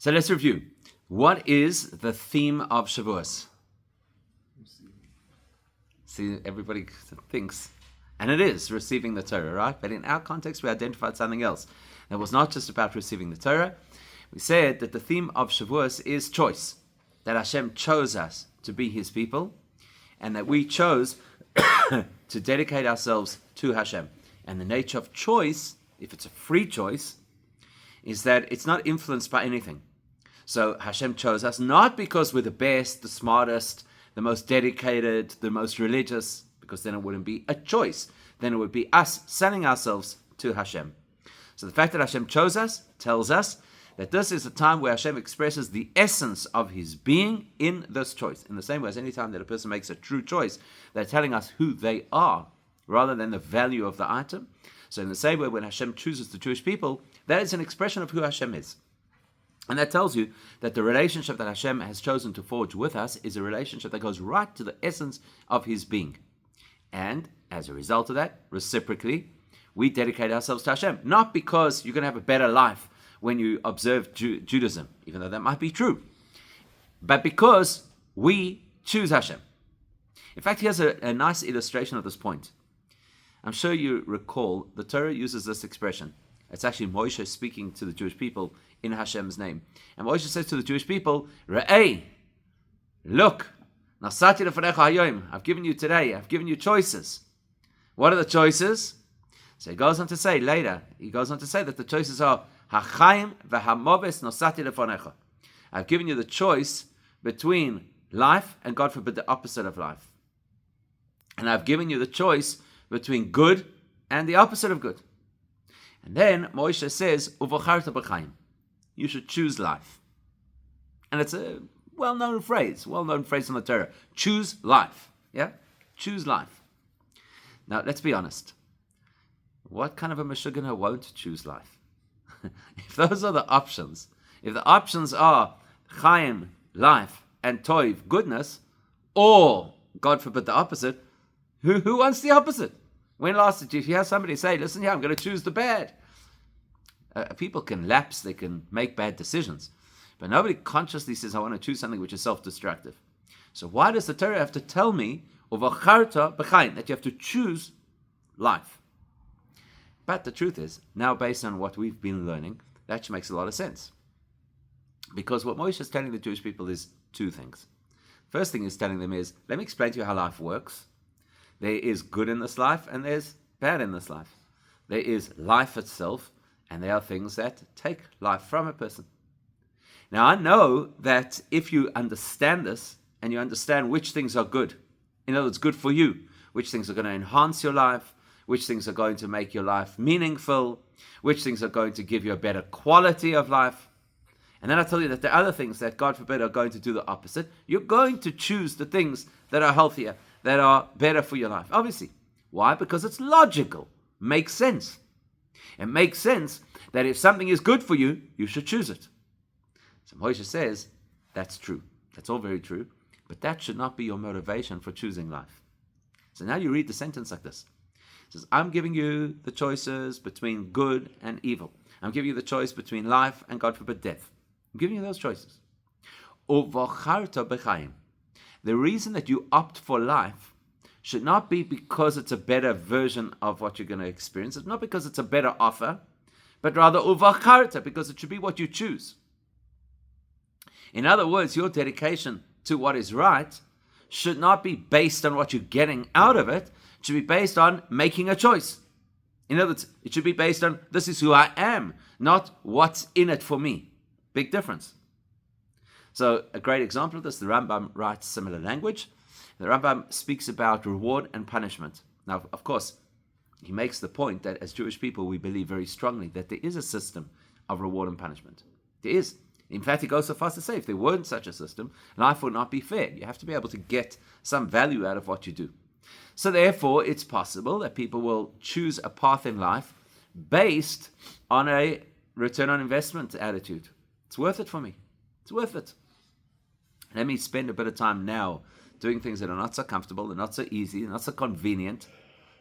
So let's review. What is the theme of Shavuos? See, everybody thinks, and it is receiving the Torah, right? But in our context, we identified something else. It was not just about receiving the Torah. We said that the theme of Shavuos is choice, that Hashem chose us to be His people, and that we chose to dedicate ourselves to Hashem. And the nature of choice, if it's a free choice, is that it's not influenced by anything. So Hashem chose us not because we're the best, the smartest, the most dedicated, the most religious, because then it wouldn't be a choice. Then it would be us selling ourselves to Hashem. So the fact that Hashem chose us tells us that this is a time where Hashem expresses the essence of His being in this choice. In the same way as any time that a person makes a true choice, they're telling us who they are rather than the value of the item. So in the same way, when Hashem chooses the Jewish people, that is an expression of who Hashem is. And that tells you that the relationship that Hashem has chosen to forge with us is a relationship that goes right to the essence of His being. And as a result of that, reciprocally, we dedicate ourselves to Hashem. Not because you're going to have a better life when you observe Judaism, even though that might be true, but because we choose Hashem. In fact, here's a nice illustration of this point. I'm sure you recall the Torah uses this expression. It's actually Moshe speaking to the Jewish people in Hashem's name. And Moshe says to the Jewish people, Re'ei, look, nasati lefanecha hayom, I've given you today, I've given you choices. What are the choices? So he goes on to say later, that the choices are, Hachayim v'hamoves nasati lefanecha. I've given you the choice between life and, God forbid, the opposite of life. And I've given you the choice between good and the opposite of good. And then Moshe says, Uvocharta b'chaim. You should choose life. And it's a well-known phrase in the Torah. Choose life. Yeah? Choose life. Now, let's be honest. What kind of a Meshuggah won't choose life? If those are the options, if the options are Chaim, life, and Toiv, goodness, or, God forbid, the opposite, who wants the opposite? When last did you hear somebody say, listen here, I'm going to choose the bad? People can lapse, they can make bad decisions. But nobody consciously says, I want to choose something which is self-destructive. So why does the Torah have to tell me, that you have to choose life? But the truth is, now based on what we've been learning, that actually makes a lot of sense. Because what Moshe is telling the Jewish people is two things. First thing he's telling them is, let me explain to you how life works. There is good in this life and there's bad in this life. There is life itself and there are things that take life from a person. Now I know that if you understand this and you understand which things are good, in other words, good for you, which things are going to enhance your life, which things are going to make your life meaningful, which things are going to give you a better quality of life. And then I tell you that the other things that, God forbid, are going to do the opposite. You're going to choose the things that are healthier, that are better for your life. Obviously. Why? Because it's logical. Makes sense. It makes sense that if something is good for you, you should choose it. So Moshe says, that's true. That's all very true. But that should not be your motivation for choosing life. So now you read the sentence like this. It says, I'm giving you the choices between good and evil. I'm giving you the choice between life and, God forbid, death. I'm giving you those choices. Uvocharta b'chaim. The reason that you opt for life should not be because it's a better version of what you're going to experience. It's not because it's a better offer, but rather uvocharta, because it should be what you choose. In other words, your dedication to what is right should not be based on what you're getting out of it. It should be based on making a choice. In other words, it should be based on, this is who I am, not what's in it for me. Big difference. So a great example of this, the Rambam writes similar language. The Rambam speaks about reward and punishment. Now, of course, he makes the point that as Jewish people, we believe very strongly that there is a system of reward and punishment. There is. In fact, he goes so far as to say, if there weren't such a system, life would not be fair. You have to be able to get some value out of what you do. So therefore, it's possible that people will choose a path in life based on a return on investment attitude. It's worth it for me. It's worth it. Let me spend a bit of time now doing things that are not so comfortable, they're not so easy, they're not so convenient.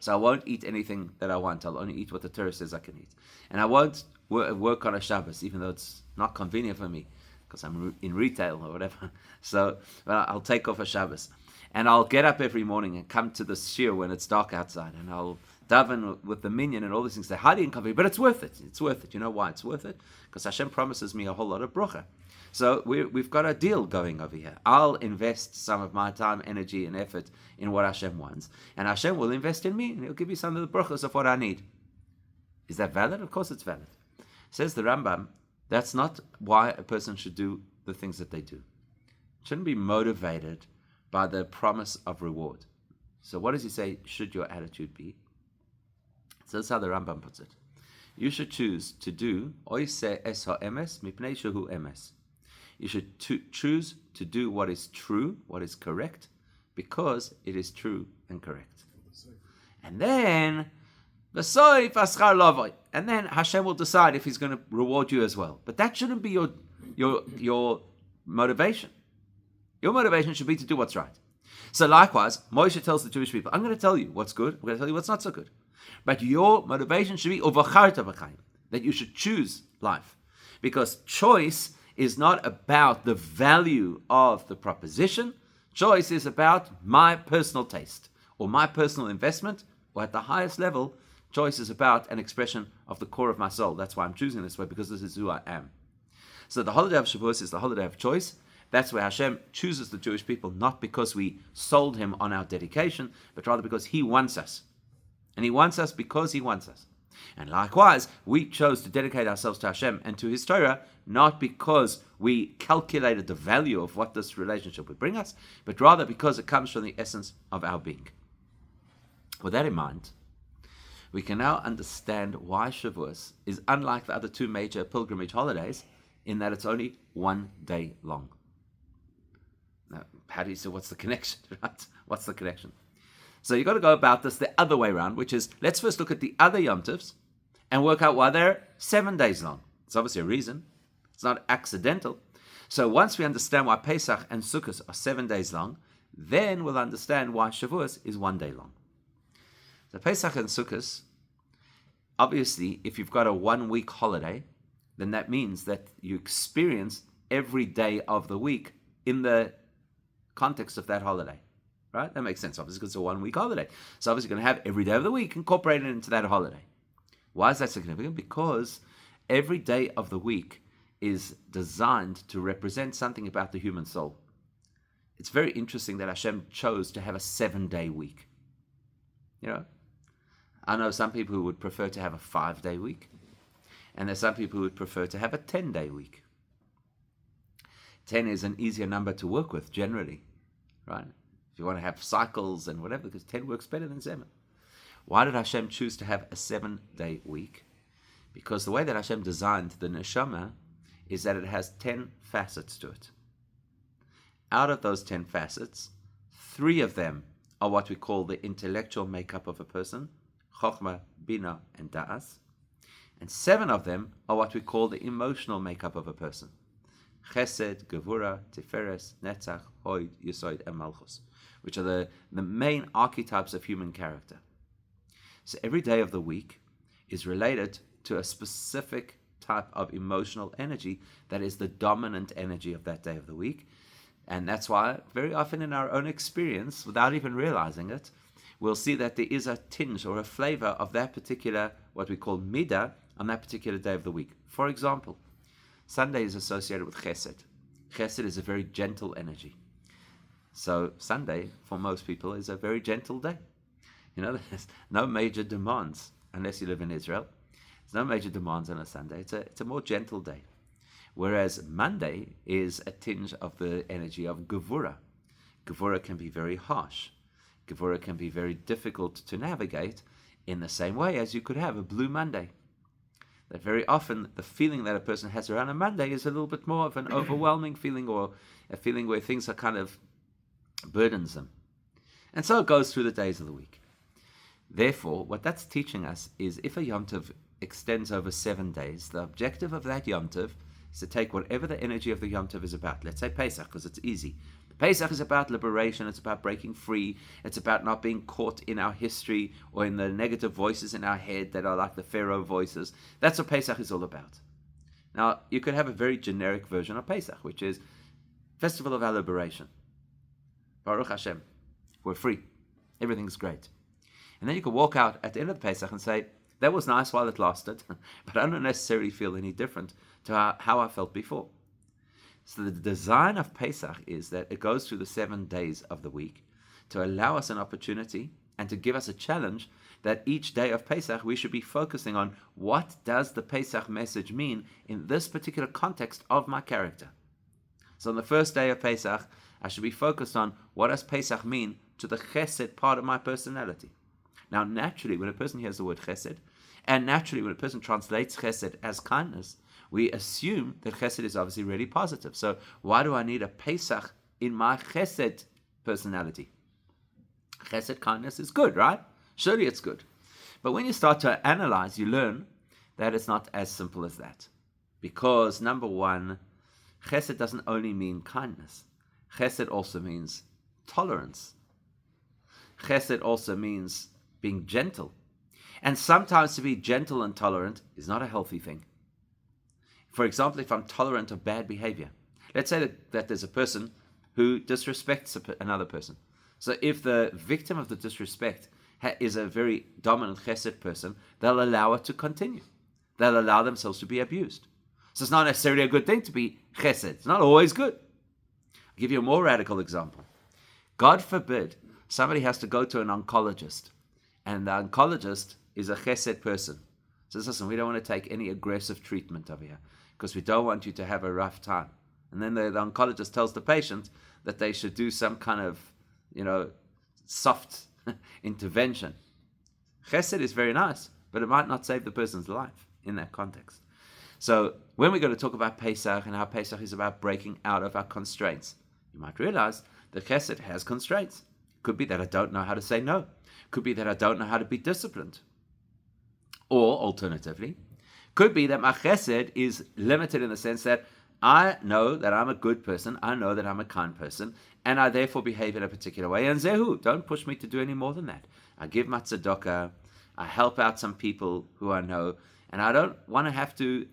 So I won't eat anything that I want. I'll only eat what the Torah says I can eat. And I won't work on a Shabbos, even though it's not convenient for me. because I'm in retail or whatever. So I'll take off a Shabbos. And I'll get up every morning and come to the shiur when it's dark outside, and I'll daven with the minyan and all these things. They're highly inconvenient, but it's worth it. It's worth it. You know why it's worth it? Because Hashem promises me a whole lot of bracha. So we've got a deal going over here. I'll invest some of my time, energy, and effort in what Hashem wants, and Hashem will invest in me, and He'll give me some of the brachas of what I need. Is that valid? Of course it's valid. Says the Rambam, that's not why a person should do the things that they do. It shouldn't be motivated by the promise of reward. So what does he say should your attitude be? So that's how the Rambam puts it. You should choose to do oise es ha'emes mipnei shehu emes. You should choose to do what is true, what is correct, because it is true and correct. And then and then Hashem will decide if He's going to reward you as well. But that shouldn't be your motivation. Your motivation should be to do what's right. So likewise, Moshe tells the Jewish people, I'm going to tell you what's good, I'm going to tell you what's not so good. But your motivation should be that you should choose life. Because choice is not about the value of the proposition. Choice is about my personal taste or my personal investment, or at the highest level, choice is about an expression of the core of my soul. That's why I'm choosing this way, because this is who I am. So the holiday of Shavuos is the holiday of choice. That's where Hashem chooses the Jewish people, not because we sold Him on our dedication, but rather because He wants us. And He wants us because He wants us. And likewise, we chose to dedicate ourselves to Hashem and to His Torah, not because we calculated the value of what this relationship would bring us, but rather because it comes from the essence of our being. With that in mind, we can now understand why Shavuos is unlike the other two major pilgrimage holidays in that it's only 1 day long. Now, how do you say, what's the connection, right? What's the connection? So you've got to go about this the other way around, which is, let's first look at the other Yom Tovs and work out why they're 7 days long. It's obviously a reason. It's not accidental. So once we understand why Pesach and Sukkot are 7 days long, then we'll understand why Shavuos is 1 day long. So Pesach and Sukkot, obviously, if you've got a 1 week holiday, then that means that you experience every day of the week in the context of that holiday, right? That makes sense, obviously, because it's a 1 week holiday. So obviously you're going to have every day of the week incorporated into that holiday. Why is that significant? Because every day of the week is designed to represent something about the human soul. It's very interesting that Hashem chose to have a 7-day week. You know, I know some people who would prefer to have a 5-day week, and there's some people who would prefer to have a 10-day week. 10 is an easier number to work with generally, right? If you want to have cycles and whatever, because 10 works better than 7. Why did Hashem choose to have a 7-day week? Because the way that Hashem designed the neshama is that it has 10 facets to it. Out of those 10 facets, 3 of them are what we call the intellectual makeup of a person, Chokhmah, Bina, and Da'as. And 7 of them are what we call the emotional makeup of a person, Chesed, Gevura, Tiferes, Netzach, Hod, Yesod, and Malchus, which are the main archetypes of human character. So every day of the week is related to a specific type of emotional energy that is the dominant energy of that day of the week. And that's why very often in our own experience, without even realizing it, we'll see that there is a tinge or a flavor of that particular, what we call midah, on that particular day of the week. For example, Sunday is associated with chesed. Chesed is a very gentle energy. So Sunday, for most people, is a very gentle day. You know, there's no major demands, unless you live in Israel. There's no major demands on a Sunday. It's a more gentle day. Whereas Monday is a tinge of the energy of Gevura. Gevura can be very harsh. Gevura can be very difficult to navigate in the same way as you could have a Blue Monday. That very often the feeling that a person has around a Monday is a little bit more of an overwhelming feeling, or a feeling where things are kind of burdensome. And so it goes through the days of the week. Therefore, what that's teaching us is if a Yom Tov extends over 7 days, the objective of that Yom Tov is to take whatever the energy of the Yom Tov is about. Let's say Pesach, because it's easy. Pesach is about liberation, it's about breaking free, it's about not being caught in our history or in the negative voices in our head that are like the Pharaoh voices. That's what Pesach is all about. Now, you could have a very generic version of Pesach, which is Festival of our Liberation. Baruch Hashem. We're free. Everything's great. And then you could walk out at the end of the Pesach and say, that was nice while it lasted, but I don't necessarily feel any different to how I felt before. So the design of Pesach is that it goes through the 7 days of the week to allow us an opportunity and to give us a challenge that each day of Pesach we should be focusing on what does the Pesach message mean in this particular context of my character. So on the first day of Pesach, I should be focused on what does Pesach mean to the chesed part of my personality. Now naturally, when a person hears the word chesed, and naturally when a person translates chesed as kindness, we assume that chesed is obviously really positive. So why do I need a Pesach in my chesed personality? Chesed, kindness, is good, right? Surely it's good. But when you start to analyze, you learn that it's not as simple as that. Because, number one, chesed doesn't only mean kindness. Chesed also means tolerance. Chesed also means being gentle. And sometimes to be gentle and tolerant is not a healthy thing. For example, if I'm tolerant of bad behavior, let's say that there's a person who disrespects another person. So if the victim of the disrespect is a very dominant chesed person, they'll allow it to continue. They'll allow themselves to be abused. So it's not necessarily a good thing to be chesed. It's not always good. I'll give you a more radical example. God forbid somebody has to go to an oncologist, and the oncologist is a chesed person. Says, listen, we don't want to take any aggressive treatment over here because we don't want you to have a rough time. And then the oncologist tells the patient that they should do some kind of, soft intervention. Chesed is very nice, but it might not save the person's life in that context. So when we're going to talk about Pesach and how Pesach is about breaking out of our constraints, you might realize that chesed has constraints. Could be that I don't know how to say no. Could be that I don't know how to be disciplined. Or alternatively, could be that my chesed is limited in the sense that I know that I'm a good person, I know that I'm a kind person, and I therefore behave in a particular way. And zehu, don't push me to do any more than that. I give my tzedakah, I help out some people who I know, and I don't want to have to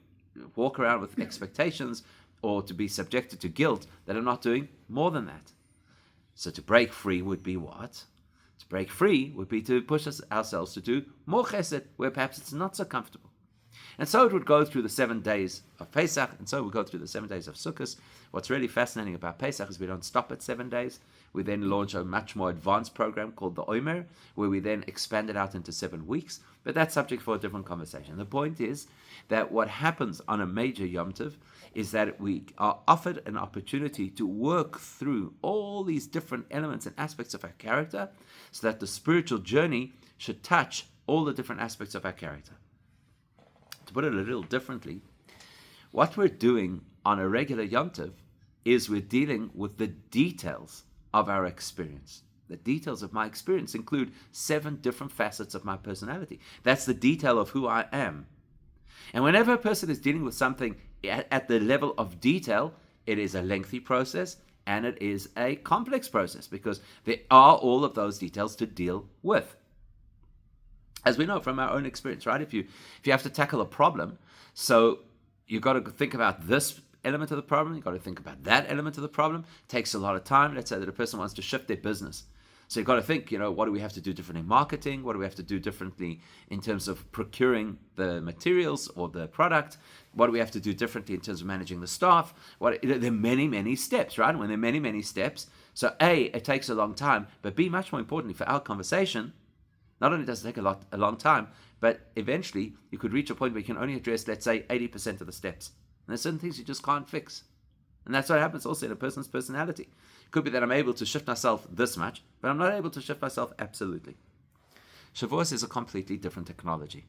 walk around with expectations or to be subjected to guilt that I'm not doing more than that. So to break free would be what? To break free would be to push ourselves to do more chesed, where perhaps it's not so comfortable. And so it would go through the 7 days of Pesach, and so we go through the 7 days of Sukkot. What's really fascinating about Pesach is we don't stop at 7 days. We then launch a much more advanced program called the Omer, where we then expand it out into 7 weeks. But that's subject for a different conversation. The point is that what happens on a major Yom Tov is that we are offered an opportunity to work through all these different elements and aspects of our character so that the spiritual journey should touch all the different aspects of our character. To put it a little differently, what we're doing on a regular Yom Tov is we're dealing with the details of our experience. The details of my experience include 7 different facets of my personality. That's the detail of who I am. And whenever a person is dealing with something at the level of detail, it is a lengthy process and it is a complex process because there are all of those details to deal with. As we know from our own experience, right? If you have to tackle a problem, so you've got to think about this element of the problem, you've got to think about that element of the problem. It takes a lot of time. Let's say that a person wants to shift their business. So you've got to think, what do we have to do differently in marketing? What do we have to do differently in terms of procuring the materials or the product? What do we have to do differently in terms of managing the staff? There are many, many steps, right? When there are many, many steps, so A, it takes a long time, but B, much more importantly for our conversation, not only does it take a long time, but eventually you could reach a point where you can only address, let's say, 80% of the steps. And there's certain things you just can't fix. And that's what happens also in a person's personality. It could be that I'm able to shift myself this much, but I'm not able to shift myself absolutely. Shavuos is a completely different technology.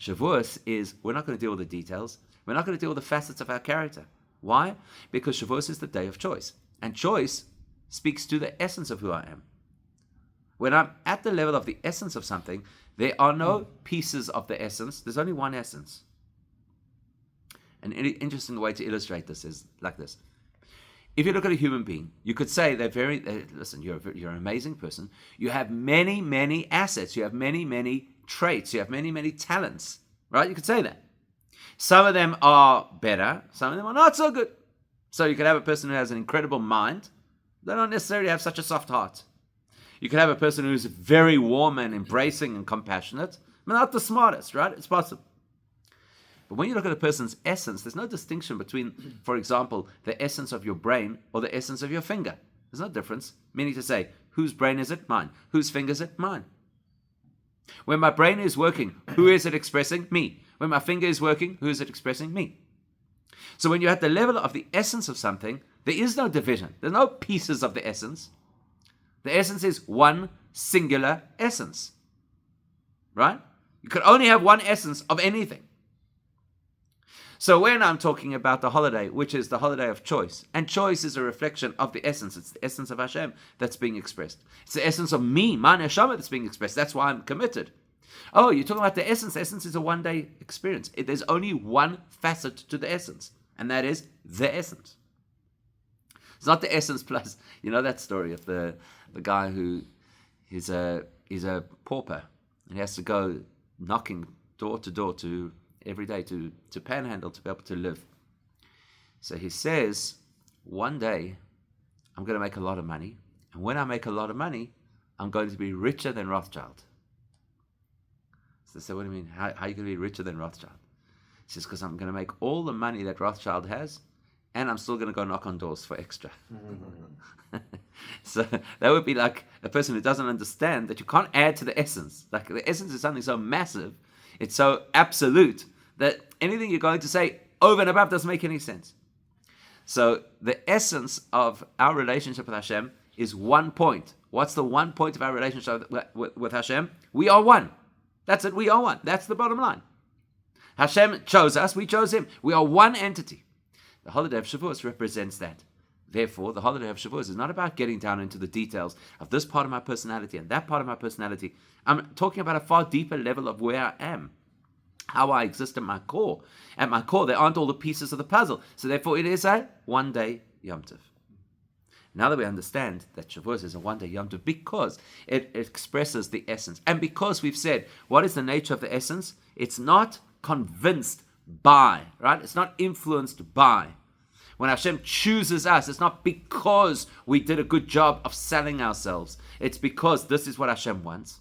Shavuos is, we're not going to deal with the details. We're not going to deal with the facets of our character. Why? Because Shavuos is the day of choice. And choice speaks to the essence of who I am. When I'm at the level of the essence of something, there are no pieces of the essence. There's only one essence. An interesting way to illustrate this is like this. If you look at a human being, you could say listen, you're an amazing person. You have many, many assets. You have many, many traits. You have many, many talents. Right? You could say that. Some of them are better, some of them are not so good. So you could have a person who has an incredible mind, they don't necessarily have such a soft heart. You could have a person who's very warm and embracing and compassionate, but not the smartest, right? It's possible. But when you look at a person's essence, there's no distinction between, for example, the essence of your brain or the essence of your finger. There's no difference. Meaning to say, whose brain is it? Mine. Whose finger is it? Mine. When my brain is working, who is it expressing? Me. When my finger is working, who is it expressing? Me. So when you're at the level of the essence of something, there is no division. There's no pieces of the essence. The essence is one singular essence. Right? You could only have one essence of anything. So when I'm talking about the holiday, which is the holiday of choice, and choice is a reflection of the essence, it's the essence of Hashem that's being expressed. It's the essence of me, my neshama, that's being expressed. That's why I'm committed. Oh, you're talking about the essence. The essence is a one-day experience. There's only one facet to the essence, and that is the essence. It's not the essence plus, you know that story of the guy who he's a pauper, and he has to go knocking door to door every day to panhandle to be able to live. So he says, one day I'm going to make a lot of money, and when I make a lot of money, I'm going to be richer than Rothschild. So they say, what do you mean? How are you going to be richer than Rothschild? He says, because I'm going to make all the money that Rothschild has, and I'm still going to go knock on doors for extra. So that would be like a person who doesn't understand that you can't add to the essence. Like the essence is something so massive, it's so absolute, that anything you're going to say over and above doesn't make any sense. So the essence of our relationship with Hashem is one point. What's the one point of our relationship with Hashem? We are one. That's it, we are one. That's the bottom line. Hashem chose us, we chose him. We are one entity. The holiday of Shavuos represents that. Therefore, the holiday of Shavuos is not about getting down into the details of this part of my personality and that part of my personality. I'm talking about a far deeper level of where I am, how I exist at my core. At my core, there aren't all the pieces of the puzzle. So therefore, it is a one-day Yom Tov. Now that we understand that Shavuos is a one-day Yom Tov because it expresses the essence. And because we've said, what is the nature of the essence? It's not convinced by, right? It's not influenced by. When Hashem chooses us, it's not because we did a good job of selling ourselves. It's because this is what Hashem wants.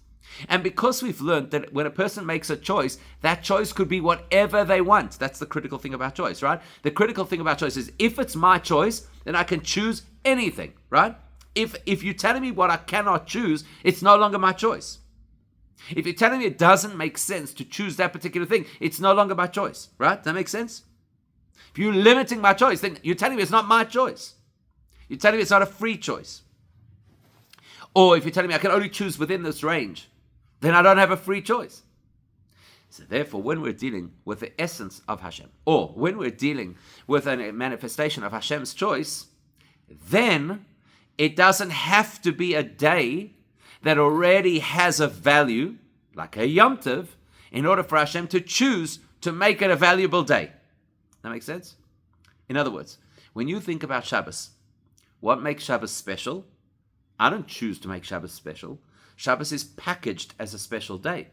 And because we've learned that when a person makes a choice, that choice could be whatever they want. That's the critical thing about choice, right? The critical thing about choice is if it's my choice, then I can choose anything, right? If you're telling me what I cannot choose, it's no longer my choice. If you're telling me it doesn't make sense to choose that particular thing, it's no longer my choice, right? Does that make sense? If you're limiting my choice, then you're telling me it's not my choice. You're telling me it's not a free choice. Or if you're telling me I can only choose within this range, then I don't have a free choice. So therefore, when we're dealing with the essence of Hashem, or when we're dealing with a manifestation of Hashem's choice, then it doesn't have to be a day that already has a value, like a Yom Tov, in order for Hashem to choose to make it a valuable day. That makes sense? In other words, when you think about Shabbos, what makes Shabbos special? I don't choose to make Shabbos special. Shabbos is packaged as a special day.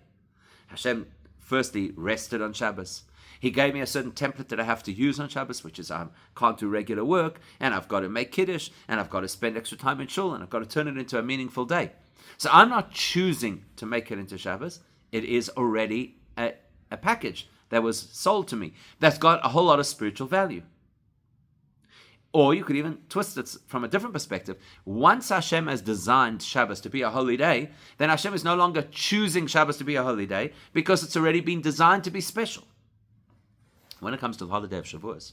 Hashem firstly rested on Shabbos. He gave me a certain template that I have to use on Shabbos, which is I can't do regular work, and I've got to make Kiddush, and I've got to spend extra time in Shul, and I've got to turn it into a meaningful day. So I'm not choosing to make it into Shabbos. It is already a package that was sold to me that's got a whole lot of spiritual value. Or you could even twist it from a different perspective. Once Hashem has designed Shabbos to be a holy day, then Hashem is no longer choosing Shabbos to be a holy day because it's already been designed to be special. When it comes to the holiday of Shavuos,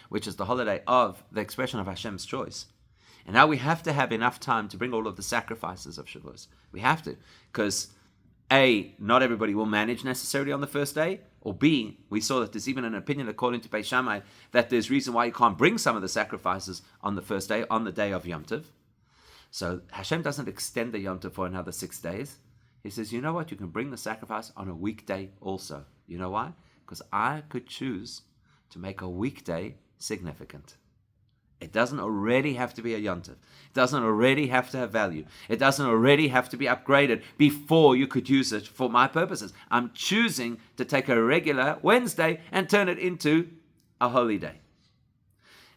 which is the holiday of the expression of Hashem's choice, and now we have to have enough time to bring all of the sacrifices of Shavuos. We have to, because A, not everybody will manage necessarily on the first day, or B, we saw that there's even an opinion according to Beis Shammai that there's reason why you can't bring some of the sacrifices on the first day, on the day of Yom Tov. So Hashem doesn't extend the Yom Tov for another 6 days. He says, you know what, you can bring the sacrifice on a weekday also. You know why? Because I could choose to make a weekday significant. It doesn't already have to be a yontif. It doesn't already have to have value. It doesn't already have to be upgraded before you could use it for my purposes. I'm choosing to take a regular Wednesday and turn it into a holy day.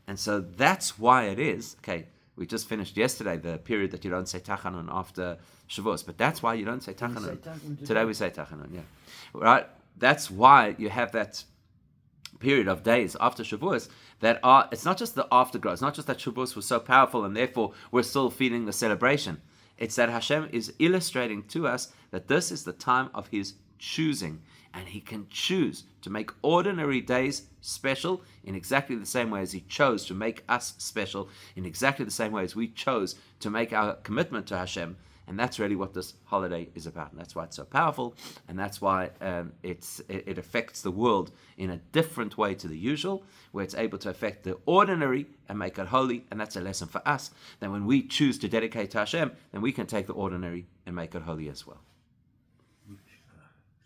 And so that's why it is, okay, we just finished yesterday the period that you don't say Tachanun after Shavuos, but that's why you don't say Tachanun. Today we say Tachanun, yeah. Right? That's why you have that period of days after Shavuos that are, it's not just the afterglow, it's not just that Shavuos was so powerful and therefore we're still feeling the celebration. It's that Hashem is illustrating to us that this is the time of His choosing, and He can choose to make ordinary days special in exactly the same way as He chose to make us special, in exactly the same way as we chose to make our commitment to Hashem. And that's really what this holiday is about. And that's why it's so powerful. And that's why it affects the world in a different way to the usual, where it's able to affect the ordinary and make it holy. And that's a lesson for us. That when we choose to dedicate to Hashem, then we can take the ordinary and make it holy as well.